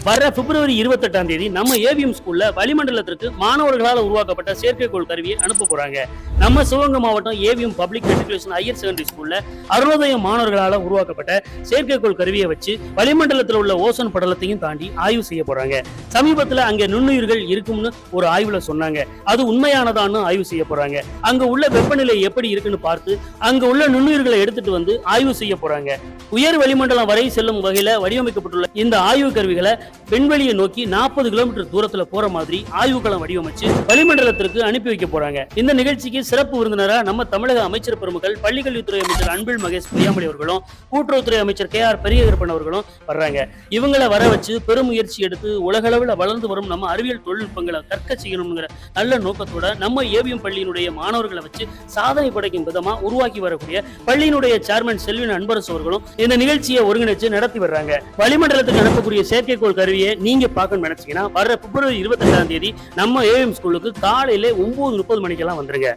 வர பிப்ரவரி 28ஆம் தேதி நம்ம ஏவிஎம் ஸ்கூல்ல வளிமண்டலத்திற்கு மாணவர்களால் உருவாக்கப்பட்ட செயற்கைக்கோள் கருவியை அனுப்ப போறாங்க. நம்ம சிவகங்கை மாவட்டம் AVM public matriculation higher secondary ஸ்கூல்ல அருணோதயம் மாணவர்களால் உருவாக்கப்பட்ட செயற்கைக்கோள் கருவியை வச்சு வளிமண்டலத்தில் உள்ள ஓசோன் படலத்தையும் தாண்டி ஆய்வு செய்ய போறாங்க. சமீபத்துல அங்க நுண்ணுயிர்கள் இருக்கும்னு ஒரு ஆய்வுல சொன்னாங்க. அது உண்மையானதான்னு ஆய்வு செய்ய போறாங்க. அங்க உள்ள வெப்பநிலை எப்படி இருக்குன்னு பார்த்து அங்க உள்ள நுண்ணுயிர்களை எடுத்துட்டு வந்து ஆய்வு செய்ய போறாங்க. உயர் வளிமண்டலம் வரை செல்லும் வகையில வடிவமைக்கப்பட்டுள்ள இந்த ஆய்வு கருவிகளை விண்வெளியை நோக்கி 40 கிலோமீட்டர் தூரத்துல போற மாதிரி ஆய்வுக்களம் வடிவமைச்சு வளிமண்டலத்திற்கு அனுப்பி வைக்க போறாங்க. இந்த நிகழ்ச்சிக்கு சிறப்பு விருந்தினரா நம்ம தமிழக அமைச்சர் பெருமக்கள் பள்ளிக்கல்வித்துறை அமைச்சர் அன்பில் மகேஷ் பொய்யாமொழி அவர்களும் கூட்டுறவுத்துறை அமைச்சர் KR பெரியகருப்பன் அவர்களும் வர்றாங்க. இவங்களை வர வச்சு பெரும் முயற்சி எடுத்து உலகளவில் வளர்ந்து வரும் நம்ம அறிவியல் தொழில்நுட்பங்களை கற்க செய்யணுங்கிற நல்ல நோக்கத்தோட நம்ம ஏவிஎம் பள்ளியினுடைய மாணவர்களை வச்சு சாதனை படைக்கும் விதமா உருவாக்கி வரக்கூடிய பள்ளியினுடைய சேர்மன் செல்வின் அன்பரசு அவர்களும் இந்த நிகழ்ச்சியை ஒருங்கிணைச்சு நடத்தி வர்றாங்க. வளிமண்டலத்துக்கு அனுப்பக்கூடிய செயற்கைக்கோள் கருவியை நீங்க பார்க்கணும்னு நினைச்சீங்கன்னா வர பிப்ரவரி 28ஆம் தேதி நம்ம ஏவிஎம் ஸ்கூலுக்கு காலையில 9:30 மணிக்கெல்லாம் வந்துருங்க.